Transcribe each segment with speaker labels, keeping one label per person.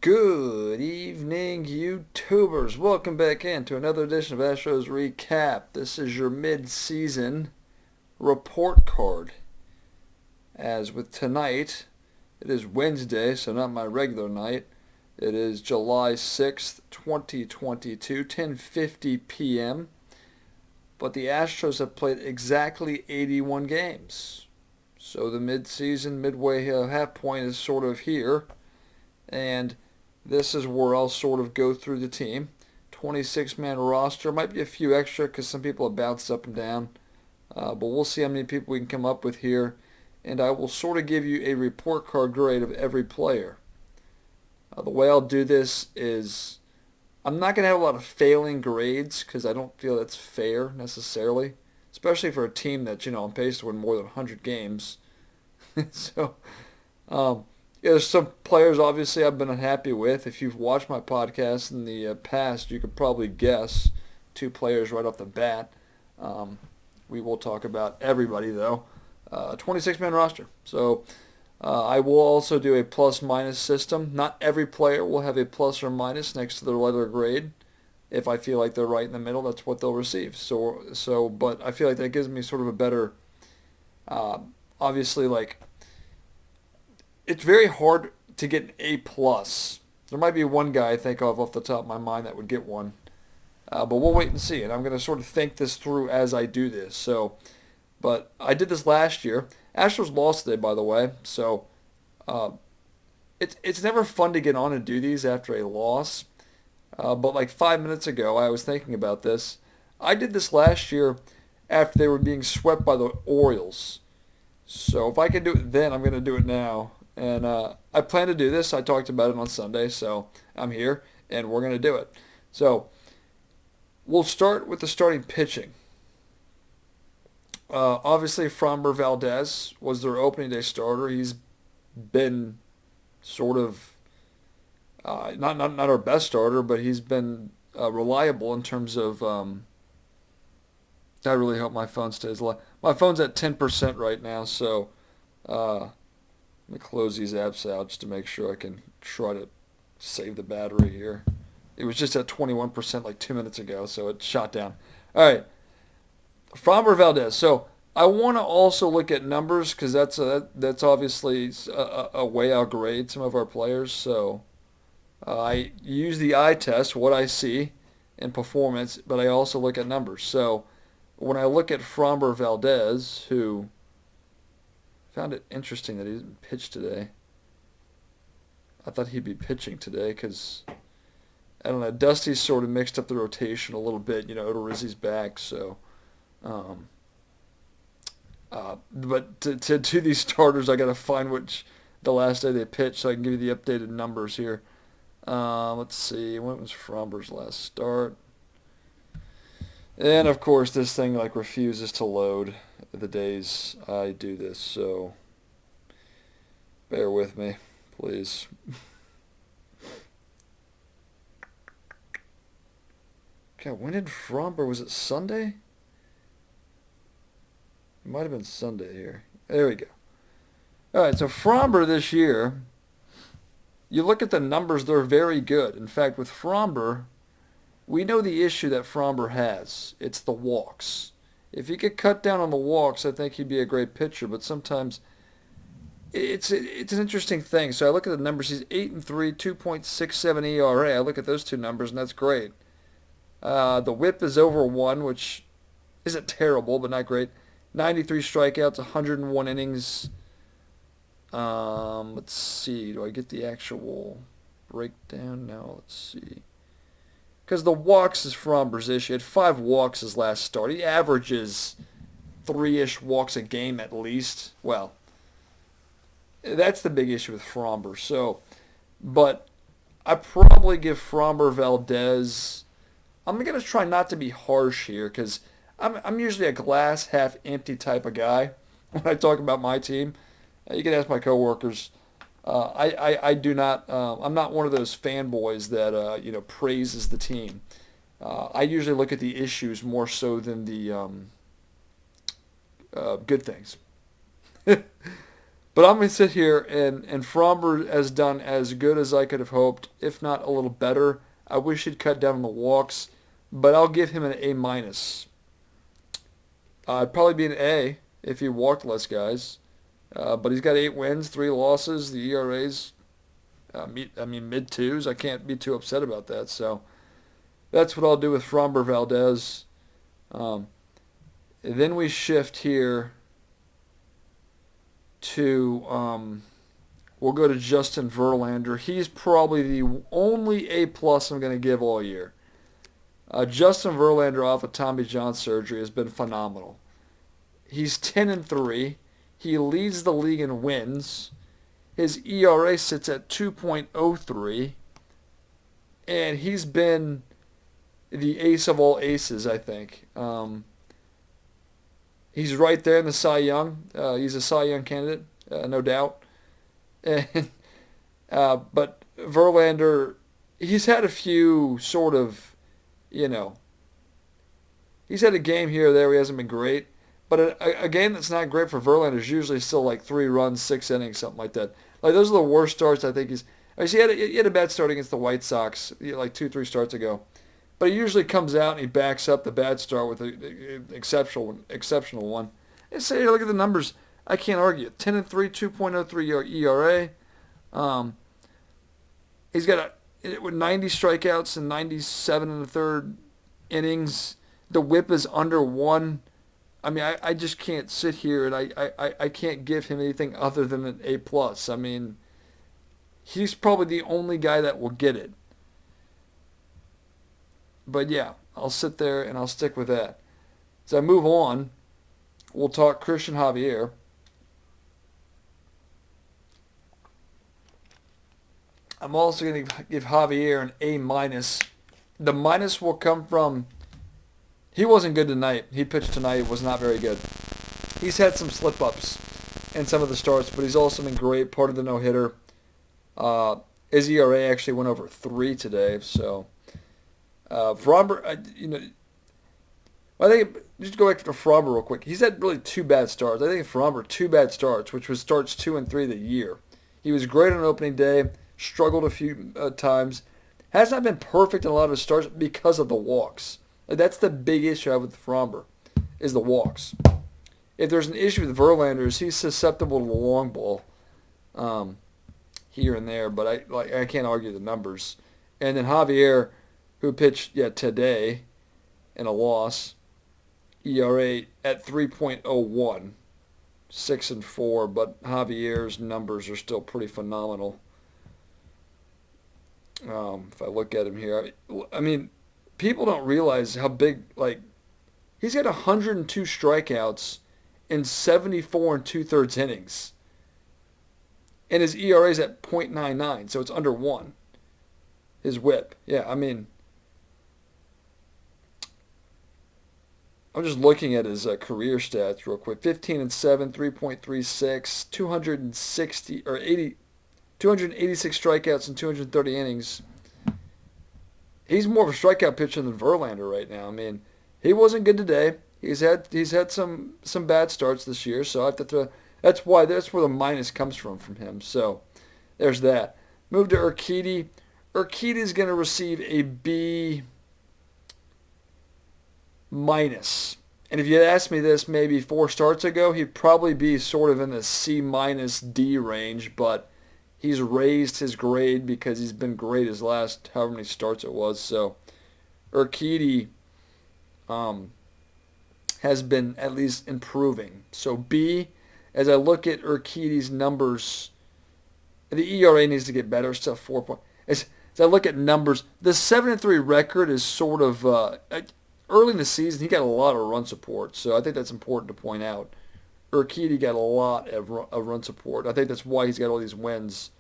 Speaker 1: Good evening, YouTubers. Welcome back in to another edition of Astros Recap. This is your mid-season report card. As with tonight, it is Wednesday, so not my regular night. It is July 6th, 2022, 10:50 p.m. But the Astros have played exactly 81 games. So the mid-season, midway half point is sort of here. And this is where I'll sort of go through the team. 26-man roster. Might be a few extra because some people have bounced up and down. But we'll see how many people we can come up with here. And I will sort of give you a report card grade of every player. The way I'll do this is I'm not going to have a lot of failing grades because I don't feel that's fair necessarily. Especially for a team that's, on pace to win more than 100 games. So, there's some players, obviously, I've been unhappy with. If you've watched my podcast in the past, you could probably guess two players right off the bat. We will talk about everybody, though. 26-man roster. So I will also do a plus-minus system. Not every player will have a plus or minus next to their letter grade. If I feel like they're right in the middle, that's what they'll receive. But I feel like that gives me sort of a better, obviously, it's very hard to get an A+. There might be one guy I think of off the top of my mind that would get one. But we'll wait and see. And I'm going to sort of think this through as I do this. But I did this last year. Astros lost today, by the way. So it's never fun to get on and do these after a loss. But like 5 minutes ago, I was thinking about this. I did this last year after they were being swept by the Orioles. So if I can do it then, I'm going to do it now. And I plan to do this. I talked about it on Sunday, so I'm here, and we're going to do it. So we'll start with the starting pitching. Obviously, Framber Valdez was their opening day starter. He's been sort of not our best starter, but he's been reliable in terms of. I really hope my phone stays alive. My phone's at 10% right now, so. Let me close these apps out just to make sure I can try to save the battery here. It was just at 21% like 2 minutes ago, so it shot down. All right, Framber Valdez. So I want to also look at numbers because that's obviously a way I'll grade some of our players. So I use the eye test, what I see in performance, but I also look at numbers. So when I look at Framber Valdez, who found it interesting that he didn't pitch today. I thought he'd be pitching today because, I don't know, Dusty's sort of mixed up the rotation a little bit. Odorizzi's back, so. But to do these starters, I got to find which the last day they pitched so I can give you the updated numbers here. Let's see. When was Framber's last start? And, of course, this thing, refuses to load the days I do this, so bear with me, please. God, when did Framber, was it Sunday? It might have been Sunday here. There we go. All right, so Framber this year, you look at the numbers, they're very good. In fact, with Framber, we know the issue that Framber has. It's the walks. If he could cut down on the walks, I think he'd be a great pitcher. But sometimes it's an interesting thing. So I look at the numbers. He's 8-3, 2.67 ERA. I look at those two numbers, and that's great. The WHIP is over 1, which isn't terrible, but not great. 93 strikeouts, 101 innings. Let's see. Do I get the actual breakdown? No, let's see. Because the walks is Framber's issue. He had 5 walks his last start. He averages 3-ish walks a game at least. Well, that's the big issue with Framber. So, but I probably give Framber Valdez. I'm going to try not to be harsh here because I'm usually a glass half empty type of guy when I talk about my team. You can ask my coworkers. I do not. I'm not one of those fanboys that praises the team. I usually look at the issues more so than the good things. But I'm going to sit here, and Fromber has done as good as I could have hoped, if not a little better. I wish he'd cut down on the walks, but I'll give him an A minus. It'd probably be an A if he walked less guys. But he's got 8 wins, 3 losses. The ERA's, mid twos. I can't be too upset about that. So that's what I'll do with Fromber Valdez. Then we shift here to we'll go to Justin Verlander. He's probably the only A plus I'm going to give all year. Justin Verlander off of Tommy John surgery has been phenomenal. He's 10-3. He leads the league in wins. His ERA sits at 2.03, and he's been the ace of all aces, I think. He's right there in the Cy Young. He's a Cy Young candidate, no doubt. And, but Verlander, he's had a few sort of, he's had a game here or there where he hasn't been great. But a game that's not great for Verlander is usually still like 3 runs, 6 innings, something like that. Like those are the worst starts I think he's. He had a bad start against the White Sox like 2-3 starts ago. But he usually comes out and he backs up the bad start with an exceptional one. And say, look at the numbers. I can't argue. 10-3, 2.03 ERA. He's got with 90 strikeouts and 97 in the third innings. The WHIP is under 1. I mean, I just can't sit here and I can't give him anything other than an A plus. I mean, he's probably the only guy that will get it. But yeah, I'll sit there and I'll stick with that. As I move on, we'll talk Christian Javier. I'm also going to give Javier an A minus. The minus will come from he wasn't good tonight. He pitched tonight, was not very good. He's had some slip-ups in some of the starts, but he's also been great, part of the no-hitter. His ERA actually went over 3 today, so Fromber, I think, just go back to Fromber real quick. He's had really 2 bad starts. I think Fromber, 2 bad starts, which was starts 2 and 3 of the year. He was great on opening day, struggled a few times. Has not been perfect in a lot of his starts because of the walks. That's the big issue I have with Fromber, is the walks. If there's an issue with Verlander, is he's susceptible to the long ball here and there, but I can't argue the numbers. And then Javier, who pitched today in a loss, ERA at 3.01, 6-4, but Javier's numbers are still pretty phenomenal. If I look at him here, I mean, people don't realize how big, he's got 102 strikeouts in 74 and 2/3 innings. And his ERA is at .99, so it's under 1. His WHIP. Yeah, I mean, I'm just looking at his career stats real quick. 15-7, 3.36, 286 strikeouts in 230 innings. He's more of a strikeout pitcher than Verlander right now. I mean, he wasn't good today. He's had some bad starts this year, so I have to throw. That's where the minus comes from him. So there's that. Move to Urquidy. Urquidy's going to receive a B minus. And if you had asked me this maybe 4 starts ago, he'd probably be sort of in the C minus D range, but he's raised his grade because he's been great his last however many starts it was. So Urquidy has been at least improving. So B, as I look at Urquidy's numbers, the ERA needs to get better. It's still 4 point. As I look at numbers, the 7-3 record is sort of early in the season. He got a lot of run support, so I think that's important to point out. Urquidy got a lot of run support. I think that's why he's got all these wins.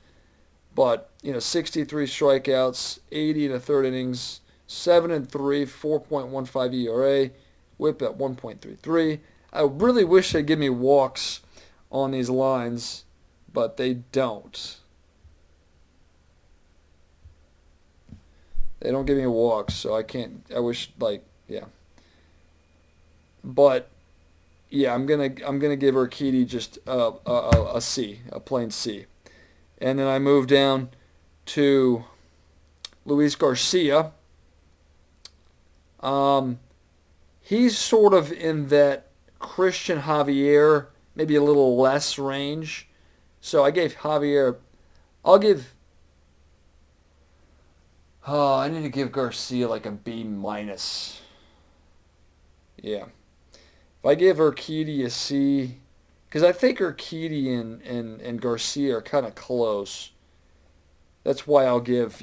Speaker 1: But 63 strikeouts, 80 in the third innings, 7-3, 4.15 ERA, WHIP at 1.33. I really wish they'd give me walks on these lines, but they don't. They don't give me walks, so I can't. I wish, yeah. But yeah, I'm gonna give Urquidy just a C, a plain C, and then I move down to Luis Garcia. Um, he's sort of in that Christian Javier, maybe a little less range. So I gave Javier. I'll give. Oh, I need to give Garcia like a B minus. Yeah. If I give Urquidy a C, because I think Urquidy and Garcia are kind of close. That's why I'll give.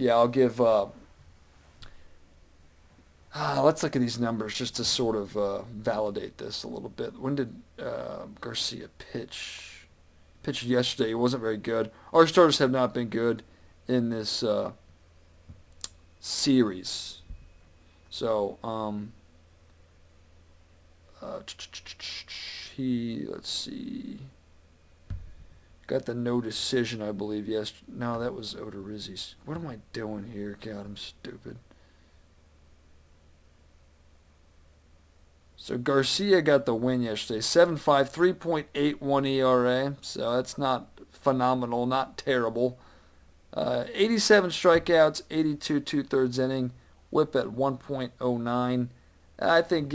Speaker 1: Let's look at these numbers just to sort of validate this a little bit. When did Garcia pitch? Pitched yesterday. He wasn't very good. Our starters have not been good in this series. So let's see, got the no decision, I believe. Yes, no, that was Odorizzi's. What am I doing here? God, I'm stupid. So Garcia got the win yesterday. 7.5, 3.81 ERA. So that's not phenomenal, not terrible. 87 strikeouts, 82 2/3 inning, whip at 1.09. I think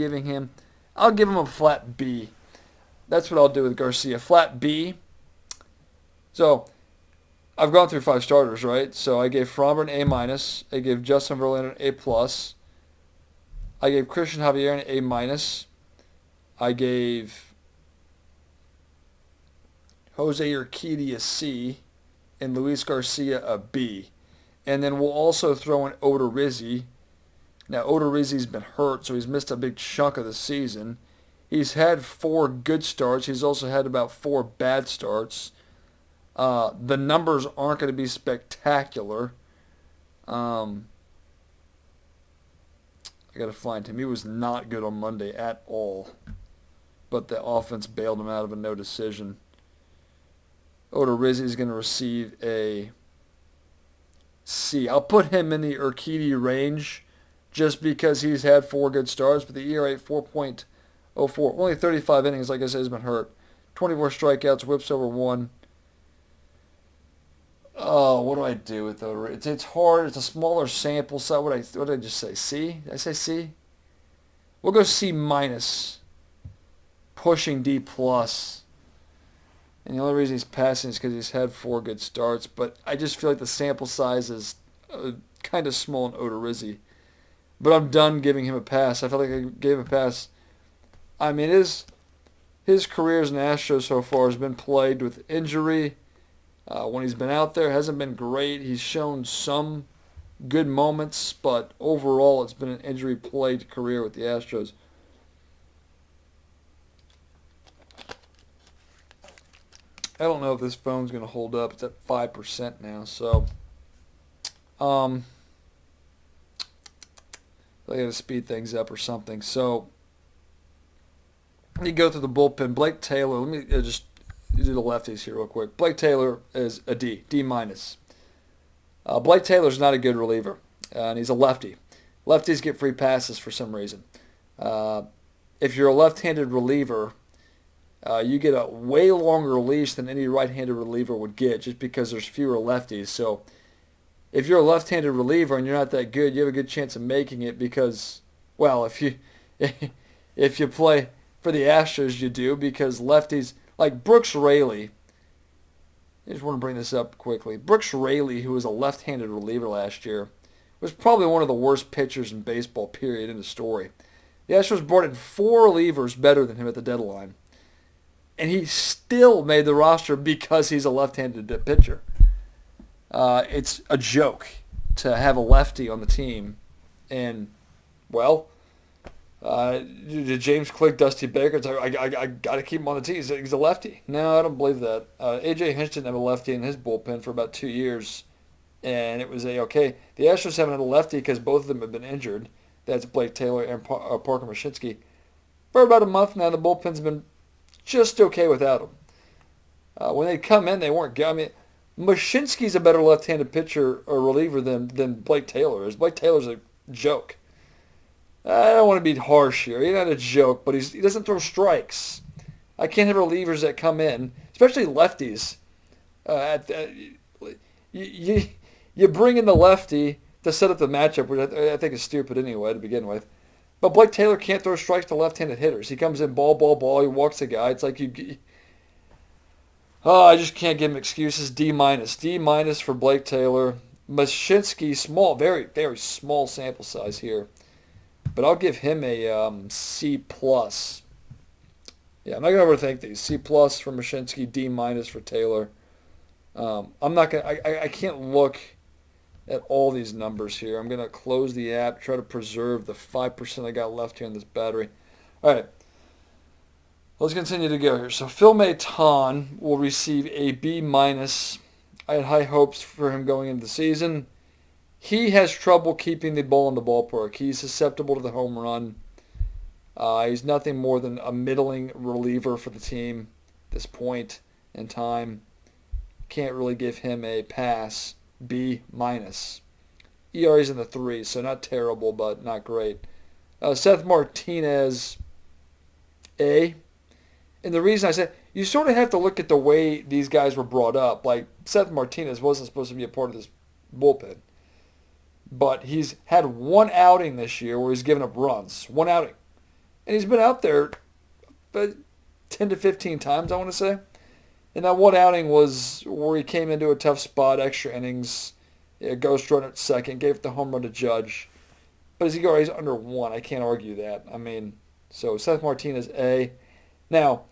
Speaker 1: I'll give him a flat B. That's what I'll do with Garcia. Flat B. So I've gone through 5 starters, right? So I gave Framber an A minus. I gave Justin Verlander an A plus. I gave Christian Javier an A minus. I gave Jose Urquidy a C and Luis Garcia a B. And then we'll also throw in Odorizzi. Now, Odorizzi's been hurt, so he's missed a big chunk of the season. He's had 4 good starts. He's also had about 4 bad starts. The numbers aren't going to be spectacular. I got to find him. He was not good on Monday at all. But the offense bailed him out of a no decision. Odorizzi is going to receive a C. I'll put him in the Urquidy range just because he's had 4 good starts, but the ERA 4.04. Only 35 innings, like I said, has been hurt. 24 strikeouts, whips over 1. Oh, what do I do with Odorizzi? It's hard. It's a smaller sample size. What did I just say? C? Did I say C? We'll go C minus, pushing D plus. And the only reason he's passing is because he's had 4 good starts. But I just feel like the sample size is kind of small in Odorizzi. But I'm done giving him a pass. I felt like I gave him a pass. I mean, his career as an Astros so far has been plagued with injury. When he's been out there, hasn't been great. He's shown some good moments, but overall it's been an injury-plagued career with the Astros. I don't know if this phone's going to hold up. It's at 5% now, so I got to speed things up or something. So let me go through the bullpen. Blake Taylor, let me just do the lefties here real quick. Blake Taylor is a D, D minus. Blake Taylor's not a good reliever, and he's a lefty. Lefties get free passes for some reason. If you're a left-handed reliever, you get a way longer leash than any right-handed reliever would get just because there's fewer lefties. So if you're a left-handed reliever and you're not that good, you have a good chance of making it because, well, if you play for the Astros, you do, because lefties, like Brooks Raley, I just want to bring this up quickly. Brooks Raley, who was a left-handed reliever last year, was probably one of the worst pitchers in baseball, period, in the story. The Astros brought in 4 relievers better than him at the deadline. And he still made the roster because he's a left-handed pitcher. It's a joke to have a lefty on the team. And, well, did James Click, Dusty Baker, I got to keep him on the team. He's a lefty. No, I don't believe that. A.J. Hinch didn't have a lefty in his bullpen for about 2 years. And it was okay. The Astros haven't had a lefty because both of them have been injured. That's Blake Taylor and Parker Mashinsky. For about a month now, the bullpen's been just okay without him. When they come in, they weren't good. I mean, Mashinsky's a better left-handed pitcher or reliever than Blake Taylor is. Blake Taylor's a joke. I don't want to be harsh here. He's not a joke, but he doesn't throw strikes. I can't have relievers that come in, especially lefties. You you bring in the lefty to set up the matchup, which I think is stupid anyway to begin with. But Blake Taylor can't throw strikes to left-handed hitters. He comes in ball, ball, ball. He walks the guy. It's like I just can't give him excuses. D minus, D minus for Blake Taylor. Mashinsky, small, very, very small sample size here, but I'll give him a C plus. Yeah, I'm not gonna overthink these. C plus for Mashinsky, D minus for Taylor. I'm not gonna. I can't look at all these numbers here. I'm gonna close the app, try to preserve the 5% I got left here in this battery. All right, let's continue to go here. So Phil Maton will receive a B minus. I had high hopes for him going into the season. He has trouble keeping the ball in the ballpark. He's susceptible to the home run. He's nothing more than a middling reliever for the team at this point in time. Can't really give him a pass. B minus. ERA's in the 3s, so not terrible, but not great. Seth Martinez, A. And the reason I said, you sort of have to look at the way these guys were brought up. Like, Seth Martinez wasn't supposed to be a part of this bullpen. But he's had one outing this year where he's given up runs. One outing. And he's been out there 10 to 15 times, I want to say. And that one outing was where he came into a tough spot, extra innings, ghost run at second, gave the home run to Judge. But as he goes, he's under 1. I can't argue that. I mean, so Seth Martinez, A. Now,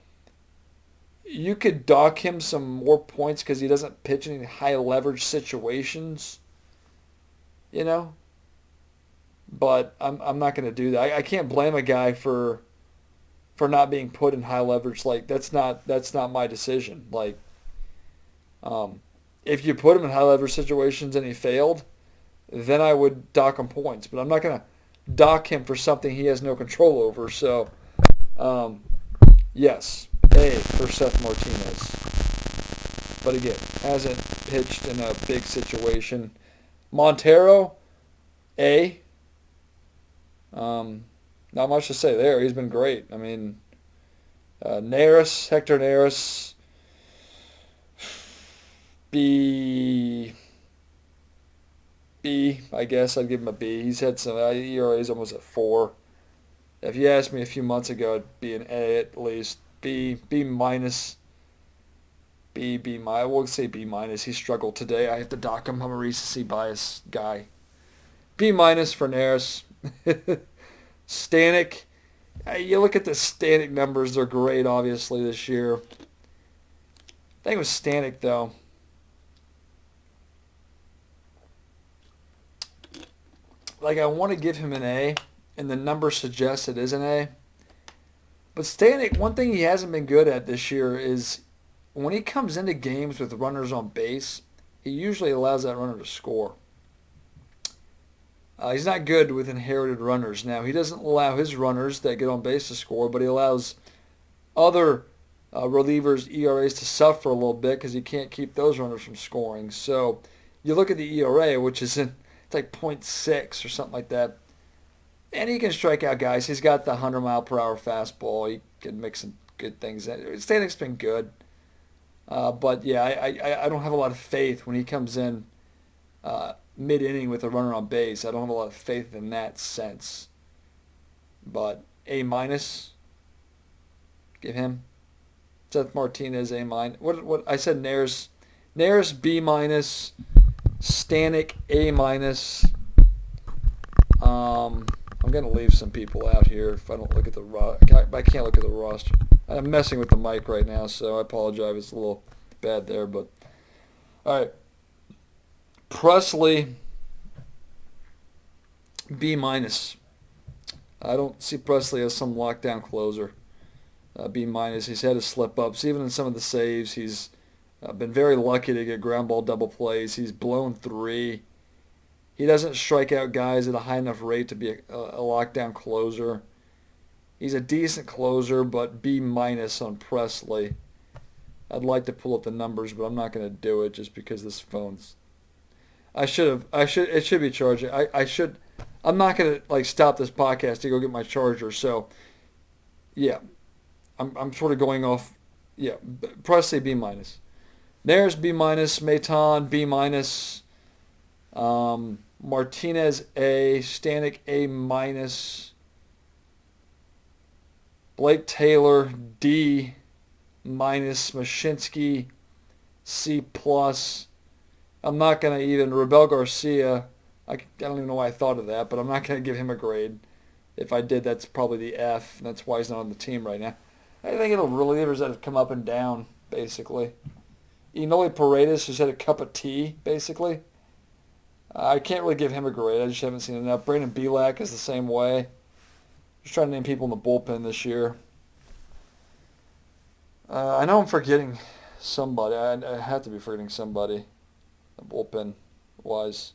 Speaker 1: you could dock him some more points because he doesn't pitch in any high leverage situations, But I'm not going to do that. I can't blame a guy for not being put in high leverage. Like that's not my decision. Like, if you put him in high leverage situations and he failed, then I would dock him points. But I'm not going to dock him for something he has no control over. So, yes. A for Seth Martinez. But again, hasn't pitched in a big situation. Montero, A. Not much to say there. He's been great. I mean, Hector Neris, B, I guess I'd give him a B. He's had some ERA's almost at 4. If you asked me a few months ago, it'd be an A at least. B minus. I will say B minus. He struggled today. I have to dock him. I'm a recency bias guy. B minus for Neris. Stanek. You look at the Stanek numbers. They're great, obviously, this year. Thing with Stanek, though. Like, I want to give him an A, and the number suggests it is an A. But Stanek, one thing he hasn't been good at this year is when he comes into games with runners on base, he usually allows that runner to score. He's not good with inherited runners. Now, he doesn't allow his runners that get on base to score, but he allows other relievers' ERAs to suffer a little bit because he can't keep those runners from scoring. So you look at the ERA, which is it's like .6 or something like that. And he can strike out guys. He's got the 100-mile-per-hour fastball. He can mix some good things in. Stanek's been good. But, yeah, I don't have a lot of faith when he comes in mid-inning with a runner on base. I don't have a lot of faith in that sense. But A minus, give him. Seth Martinez A minus. What I said Neris B minus, Stanek A minus. I'm going to leave some people out here if I don't look at the I can't look at the roster. I'm messing with the mic right now, so I apologize. It's a little bad there, but all right. Presley B minus. I don't see Presley as some lockdown closer. B minus. He's had his slip ups, even in some of the saves. He's been very lucky to get ground ball double plays. He's blown 3. He doesn't strike out guys at a high enough rate to be a lockdown closer. He's a decent closer, but B minus on Presley. I'd like to pull up the numbers, but I'm not going to do it just because this phone's. It should be charging. I'm not going to stop this podcast to go get my charger. So, yeah, I'm sort of going off. Yeah, Presley B minus. Nair's B minus. Maton B minus. Martinez A. Stanek A minus. Blake Taylor D minus. Mashinsky C plus. I'm not gonna even Rebel Garcia. I don't even know why I thought of that, but I'm not gonna give him a grade. If I did, that's probably the F, and that's why he's not on the team right now. I think it'll relievers that have come up and down, basically. Enoli Paredes, who's had a cup of tea, basically. I can't really give him a grade. I just haven't seen enough. Brandon Belak is the same way. Just trying to name people in the bullpen this year. I know I'm forgetting somebody. I have to be forgetting somebody. The bullpen-wise.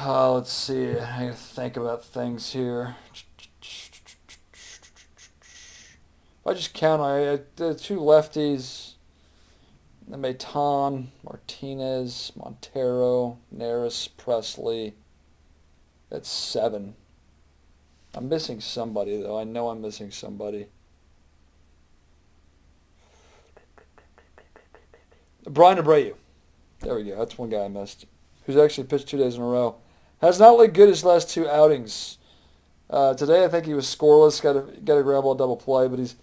Speaker 1: Let's see. I gotta think about things here. If I just count, the two lefties, the Maton, Martinez, Montero, Neris, Presley. That's 7. I'm missing somebody, though. I know I'm missing somebody. Brian Abreu. There we go. That's one guy I missed. Who's actually pitched 2 days in a row. Has not looked good his last 2 outings. Today I think he was scoreless. Got a ground ball double play, but he's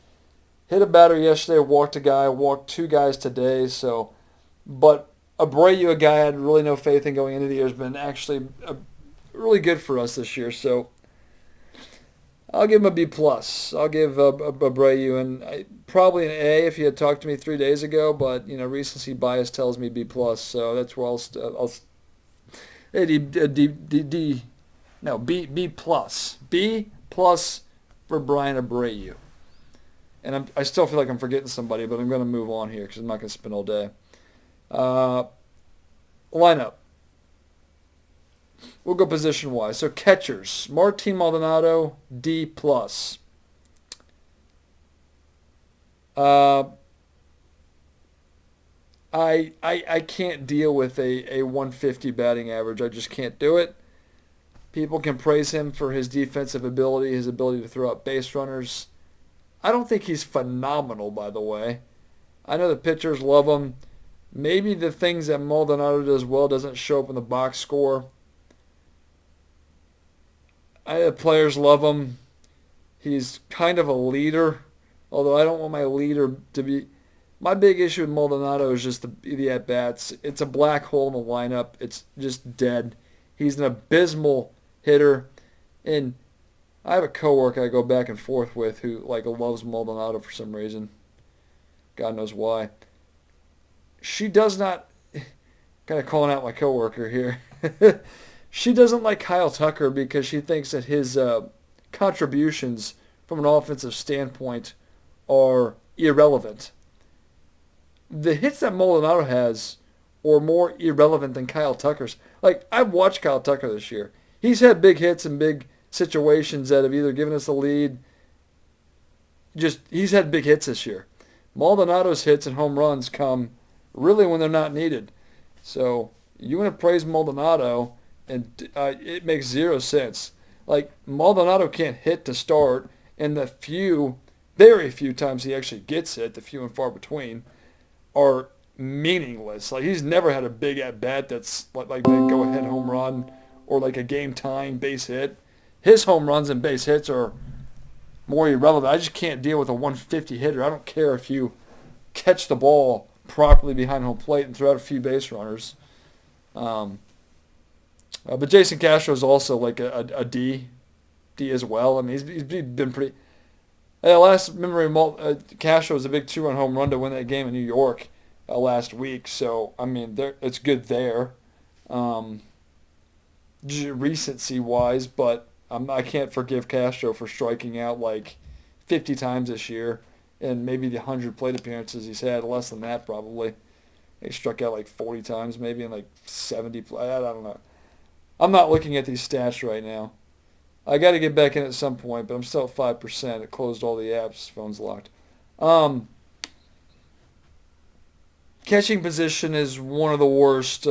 Speaker 1: hit a batter yesterday, walked a guy, walked 2 guys today. So, but Abreu, a guy I had really no faith in going into the year, has been actually really good for us this year. So I'll give him a B plus. I'll give Abreu and probably an A if he had talked to me 3 days ago. But recency bias tells me B plus. So that's where I'll B plus. B plus for Brian Abreu. And I still feel like I'm forgetting somebody, but I'm going to move on here because I'm not going to spend all day. Lineup. We'll go position-wise. So catchers. Martin Maldonado, D plus. I can't deal with a 150 batting average. I just can't do it. People can praise him for his defensive ability, his ability to throw out base runners. I don't think he's phenomenal, by the way. I know the pitchers love him. Maybe the things that Maldonado does well doesn't show up in the box score. The players love him. He's kind of a leader, although I don't want my leader to be... My big issue with Maldonado is just the at-bats. It's a black hole in the lineup. It's just dead. He's an abysmal hitter. And I have a coworker I go back and forth with who loves Maldonado for some reason. God knows why. She does not... Kind of calling out my coworker here. She doesn't like Kyle Tucker because she thinks that his contributions from an offensive standpoint are irrelevant. The hits that Maldonado has are more irrelevant than Kyle Tucker's. I've watched Kyle Tucker this year. He's had big hits and big situations that have either given us the lead. He's had big hits this year. Maldonado's hits and home runs come really when they're not needed. So you want to praise Maldonado, and it makes 0 sense. Maldonado can't hit to start, and the very few times he actually gets hit, the few and far between, are meaningless. He's never had a big at-bat that's like a go-ahead home run or a game-tying base hit. His home runs and base hits are more irrelevant. I just can't deal with a 150 hitter. I don't care if you catch the ball properly behind home plate and throw out a few base runners. But Jason Castro is also a D as well. I mean, he's been pretty... last memory, Castro was a big 2-run home run to win that game in New York last week. So, I mean, it's good there, recency-wise. But I can't forgive Castro for striking out 50 times this year, and maybe the 100 plate appearances he's had, less than that probably. He struck out 40 times maybe, and 70 play. I don't know. I'm not looking at these stats right now. I got to get back in at some point, but I'm still at 5%. It closed all the apps. Phone's locked. Catching position is one of the worst.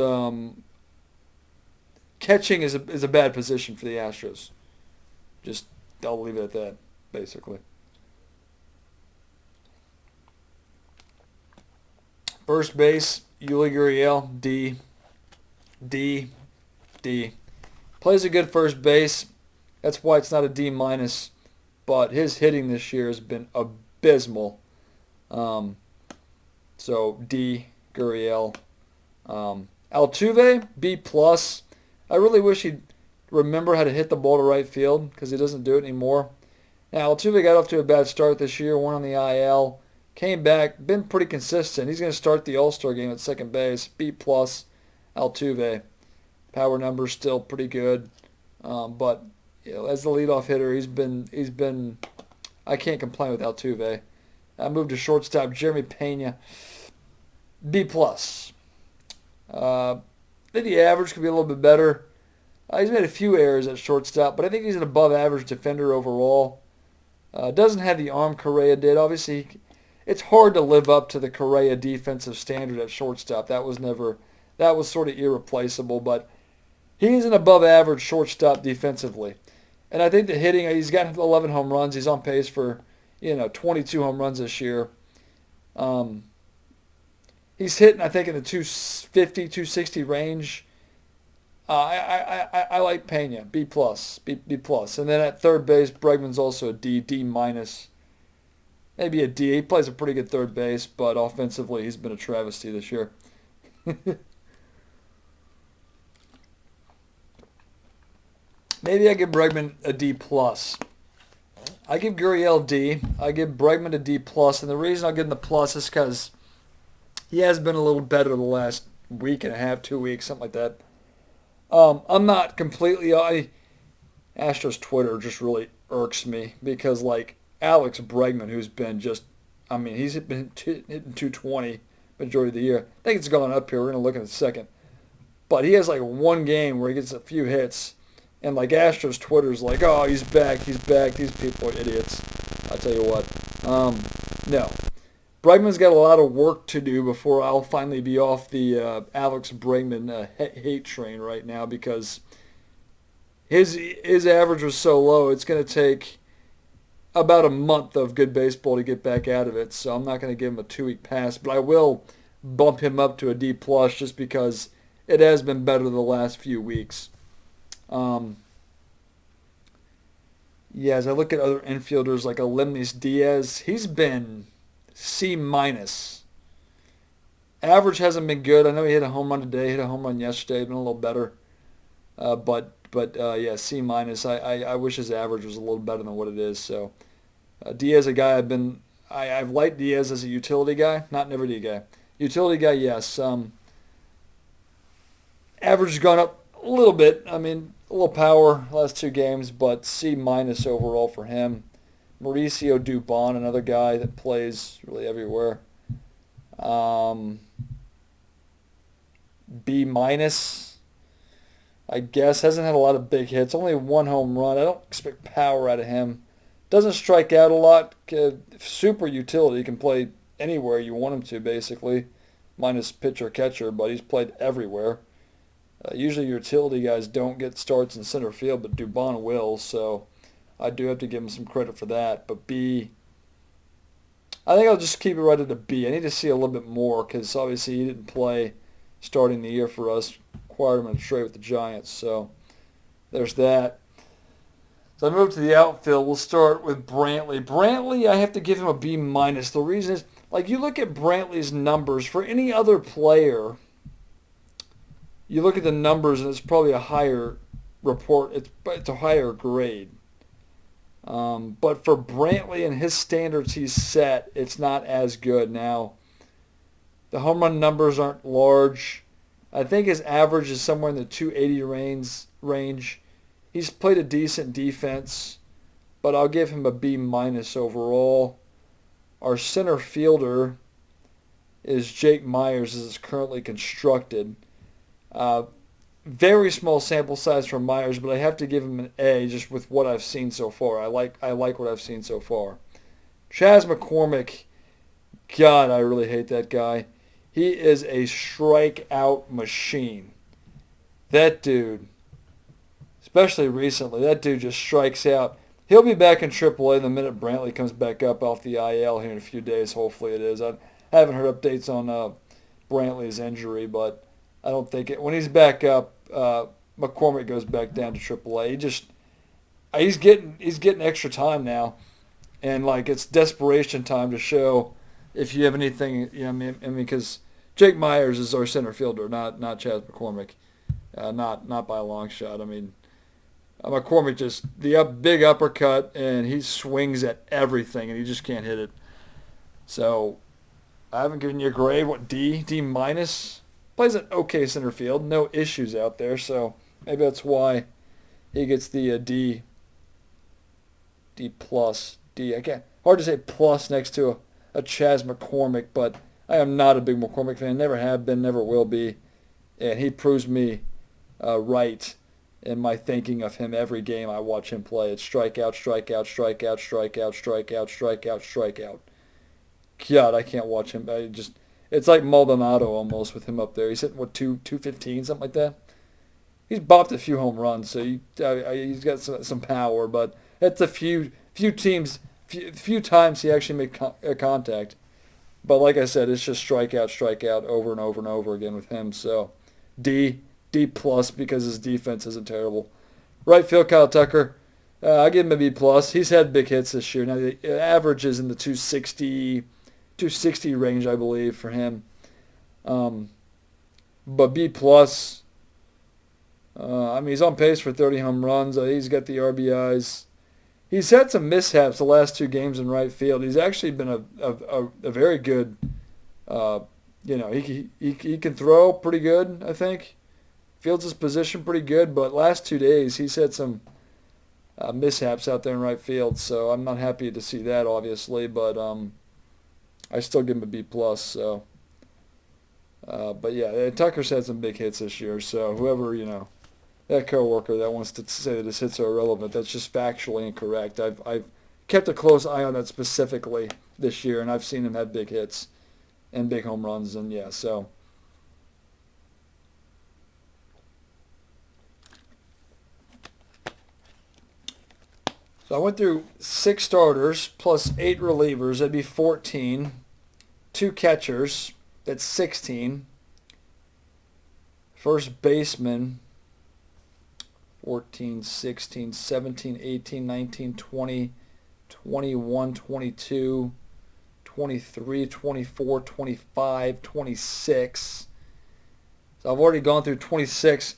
Speaker 1: Catching is a bad position for the Astros. Just I'll leave it at that, basically. First base, Yuli Gurriel, D. D. D. Plays a good first base. That's why it's not a D minus. But his hitting this year has been abysmal. So D, Gurriel. Altuve, B plus. I really wish he'd remember how to hit the ball to right field because he doesn't do it anymore. Now, Altuve got off to a bad start this year, went on the IL, came back, been pretty consistent. He's going to start the All-Star game at second base. B plus, Altuve. Power numbers still pretty good, but as the leadoff hitter, he's been. I can't complain with Altuve. I moved to shortstop, Jeremy Pena. B plus. Maybe the average could be a little bit better. He's made a few errors at shortstop, but I think he's an above-average defender overall. Doesn't have the arm Correa did. Obviously, it's hard to live up to the Correa defensive standard at shortstop. That was sort of irreplaceable, but he's an above-average shortstop defensively. And I think the hitting, he's got 11 home runs. He's on pace for, 22 home runs this year. He's hitting, I think, in the 250, 260 range. I like Pena, B plus, B plus. And then at third base, Bregman's also a D, D minus. Maybe a D. He plays a pretty good third base, but offensively, he's been a travesty this year. Maybe I give Bregman a D plus. I give Gurriel D. I give Bregman a D plus, and the reason I'll give him the plus is because he has been a little better the last week and a half, 2 weeks, something like that. I'm not completely. Astros Twitter just really irks me because Alex Bregman, who's been he's been hitting 220 majority of the year. I think it's gone up here. We're gonna look in a second, but he has one game where he gets a few hits. And Astros Twitter's oh, he's back. These people are idiots. I'll tell you what. No. Bregman's got a lot of work to do before I'll finally be off the Alex Bregman hate train right now because his average was so low. It's going to take about a month of good baseball to get back out of it. So I'm not going to give him a 2-week pass, but I will bump him up to a D plus just because it has been better the last few weeks. As I look at other infielders like Alemnis Diaz, he's been C minus. Average hasn't been good. I know he hit a home run today, hit a home run yesterday, been a little better. But C minus. I wish his average was a little better than what it is. So Diaz, a guy I've liked Diaz as a utility guy, not an everyday guy. Utility guy, yes. Average has gone up a little bit. A little power last 2 games, but C minus overall for him. Mauricio Dubon, another guy that plays really everywhere. B minus, I guess. Hasn't had a lot of big hits. Only 1 home run. I don't expect power out of him. Doesn't strike out a lot. Super utility. Can play anywhere you want him to, basically. Minus pitcher catcher, but he's played everywhere. Usually utility guys don't get starts in center field, but Dubon will, so I do have to give him some credit for that. But B, I think I'll just keep it right at a B. I need to see a little bit more because obviously he didn't play starting the year for us. Acquired him in a trade with the Giants, so there's that. So I move to the outfield. We'll start with Brantley. Brantley, I have to give him a B minus. The reason is, you look at Brantley's numbers for any other player. You look at the numbers, and it's probably a higher report. It's a higher grade. But for Brantley and his standards he's set, it's not as good. Now, the home run numbers aren't large. I think his average is somewhere in the 280 range. He's played a decent defense, but I'll give him a B minus overall. Our center fielder is Jake Myers as it's currently constructed. Very small sample size from Myers, but I have to give him an A just with what I've seen so far. I like what I've seen so far. Chas McCormick, God, I really hate that guy. He is a strikeout machine. That dude, especially recently, that dude just strikes out. He'll be back in AAA the minute Brantley comes back up off the IL here in a few days. Hopefully it is. I haven't heard updates on Brantley's injury, but I don't think it. When he's back up, McCormick goes back down to AAA. He's getting extra time now, and like it's desperation time to show if you have anything. You know, because Jake Myers is our center fielder, not Chas McCormick, not by a long shot. I mean, McCormick just the big uppercut, and he swings at everything, and he just can't hit it. So I haven't given you a grade. What, D minus? Plays an okay center field, no issues out there. So maybe that's why he gets the D plus. Again, hard to say plus next to a Chas McCormick, but I am not a big McCormick fan. Never have been, never will be, and he proves me right in my thinking of him every game I watch him play. It's strikeout, strikeout, strikeout, strikeout, strikeout, strikeout, strikeout. God, I can't watch him. It's like Maldonado almost with him up there. He's hitting, what, 215, something like that? He's bopped a few home runs, so he's got some power, but it's a few times he actually made contact. But like I said, it's just strikeout, strikeout over and over and over again with him. So D plus because his defense isn't terrible. Right field, Kyle Tucker. I give him a B plus. He's had big hits this year. Now the average is in the 260 range, I believe, for him. But B plus. I mean, he's on pace for 30 home runs. He's got the RBIs. He's had some mishaps the last two games in right field. He's actually been a very good. He can throw pretty good, I think. Fields his position pretty good, but last 2 days he's had some mishaps out there in right field. So I'm not happy to see that, obviously, but I still give him a B plus. So, but yeah, Tucker's had some big hits this year. So whoever that coworker that wants to say that his hits are irrelevant, that's just factually incorrect. I've kept a close eye on that specifically this year, and I've seen him have big hits and big home runs, and yeah, so. So I went through 6 starters plus 8 relievers. That'd be 14. 2 catchers. That's 16. First baseman. 14, 16, 17, 18, 19, 20, 21, 22, 23, 24, 25, 26. So I've already gone through 26.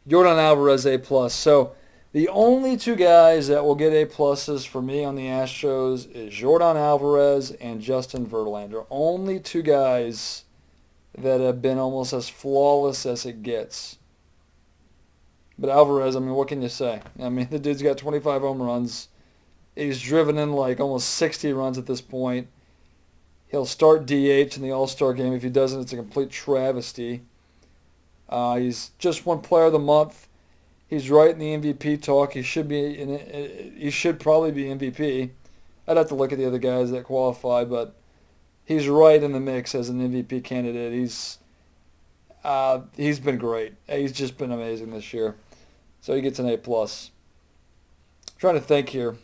Speaker 1: Yordan Alvarez A+. So the only 2 guys that will get A pluses for me on the Astros is Yordan Alvarez and Justin Verlander. Only 2 guys that have been almost as flawless as it gets. But Alvarez, I mean, what can you say? I mean, the dude's got 25 home runs. He's driven in like almost 60 runs at this point. He'll start DH in the All-Star game. If he doesn't, it's a complete travesty. He's just won Player of the Month. He's right in the MVP talk. He should probably be MVP. I'd have to look at the other guys that qualify, but he's right in the mix as an MVP candidate. He's been great. He's just been amazing this year. So he gets an A+. Trying to think here.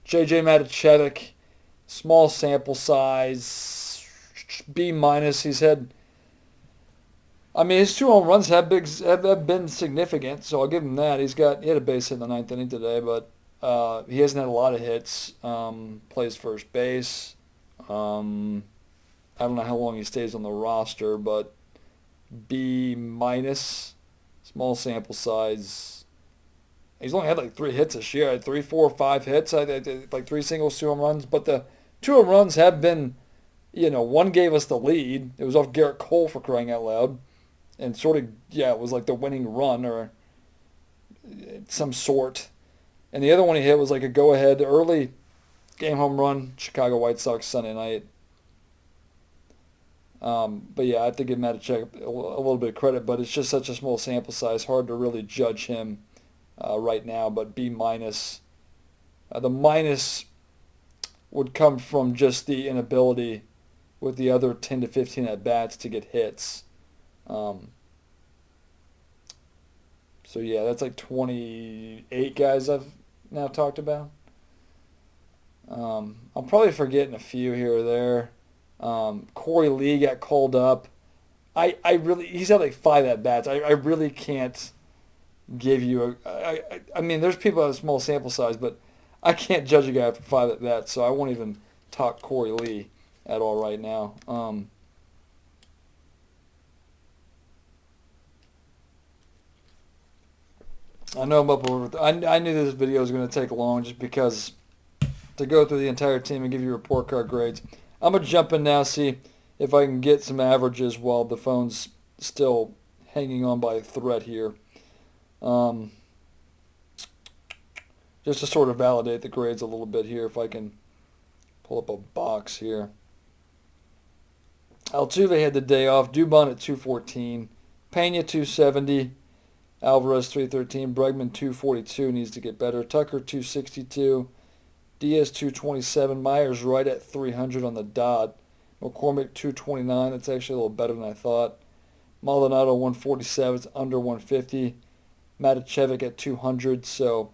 Speaker 1: J.J. Matichevich, small sample size, B-. He's had, I mean, his 2 home runs have been significant, so I'll give him that. He had a base hit in the 9th inning today, but he hasn't had a lot of hits. Plays first base. I don't know how long he stays on the roster, but B-, small sample size. He's only had like 3 hits this year. 3, 4, 5 hits. Like 3 singles, 2 home runs. But the 2 home runs have been, one gave us the lead. It was off Garrett Cole, for crying out loud. And sort of, it was like the winning run or some sort. And the other one he hit was like a go-ahead early game home run, Chicago White Sox Sunday night. But yeah, I have to give Matichevich a little bit of credit, but it's just such a small sample size, hard to really judge him right now. But B-. The minus would come from just the inability with the other 10 to 15 at-bats to get hits. So yeah, that's like 28 guys I've now talked about. I'm probably forgetting a few here or there. Corey Lee got called up. I really, he's had like 5 at-bats. I really can't give you I mean, there's people that have a small sample size, but I can't judge a guy after 5 at-bats, so I won't even talk Corey Lee at all right now. I know I'm up over. I knew this video was going to take long just because to go through the entire team and give you report card grades. I'm going to jump in now, see if I can get some averages while the phone's still hanging on by a thread here. Just to sort of validate the grades a little bit here, if I can pull up a box here. Altuve had the day off. Dubon at 214. Pena 270. Alvarez 313. Bregman 242. Needs to get better. Tucker 262. Diaz 227. Myers right at 300 on the dot. McCormick 229. That's actually a little better than I thought. Maldonado 147. It's under 150. Maticevic at 200. So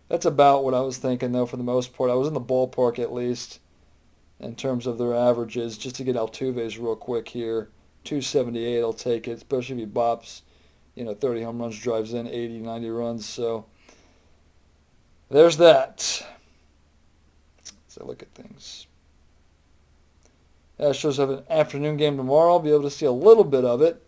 Speaker 1: that's about what I was thinking, though, for the most part. I was in the ballpark at least in terms of their averages. Just to get Altuve's real quick here. 278, I'll take it, especially if he bops, 30 home runs, drives in 80, 90 runs. So there's that. Let's look at things. Astros have an afternoon game tomorrow. I'll be able to see a little bit of it.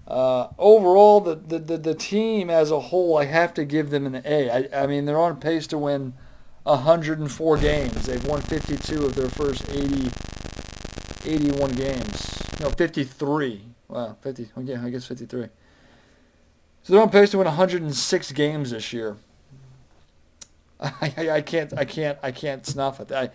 Speaker 1: Overall, the team as a whole, I have to give them an A. I mean, they're on pace to win 104 games. They've won 52 of their first 81 games. No, 53. Wow, 50. Yeah, I guess 53. So they're on pace to win 106 games this year. I can't snuff it.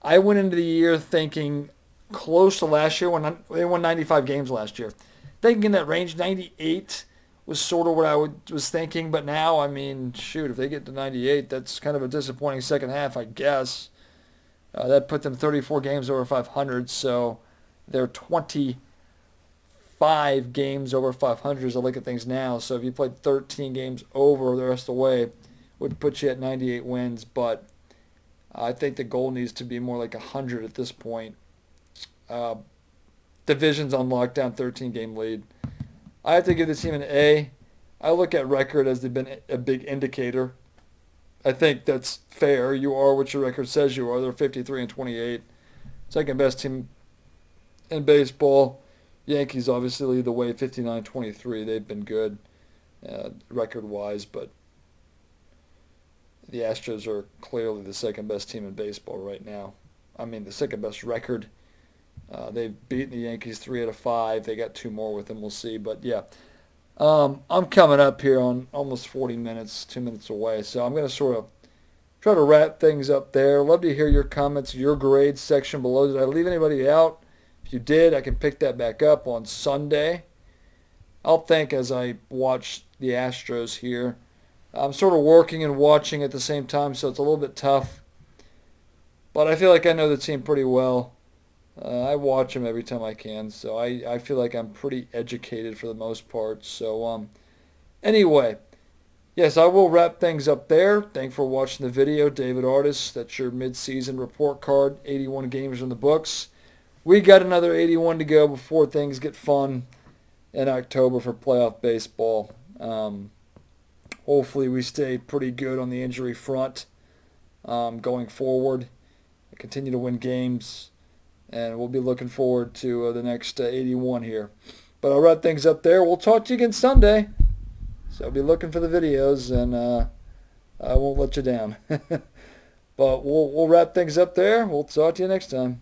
Speaker 1: I went into the year thinking close to last year when they won 95 games last year. Thinking in that range, 98 was sort of what I was thinking. But now, I mean, shoot, if they get to 98, that's kind of a disappointing second half, I guess. That put them 34 games over 500, so they're 25 games over 500 as I look at things now. So if you played 13 games over the rest of the way, would put you at 98 wins. But I think the goal needs to be more like 100 at this point. Division's on lockdown, 13-game lead. I have to give the team an A. I look at record as they've been a big indicator. I think that's fair. You are what your record says you are. They're 53-28. Second best team in baseball. Yankees obviously lead the way, 59-23. They've been good record-wise, but the Astros are clearly the second best team in baseball right now. I mean, the second best record. They've beaten the Yankees 3 out of 5. They got 2 more with them. We'll see. But, yeah, I'm coming up here on almost 40 minutes, 2 minutes away. So I'm going to sort of try to wrap things up there. Love to hear your comments, your grades section below. Did I leave anybody out? If you did, I can pick that back up on Sunday. I'll think as I watch the Astros here. I'm sort of working and watching at the same time, so it's a little bit tough. But I feel like I know the team pretty well. I watch them every time I can, so I feel like I'm pretty educated for the most part. So anyway, yes, I will wrap things up there. Thanks for watching the video. David Artis, that's your mid-season report card. 81 games in the books. We got another 81 to go before things get fun in October for playoff baseball. Hopefully we stay pretty good on the injury front going forward. Continue to win games. And we'll be looking forward to the next 81 here. But I'll wrap things up there. We'll talk to you again Sunday. So I'll be looking for the videos, and I won't let you down. But we'll wrap things up there. We'll talk to you next time.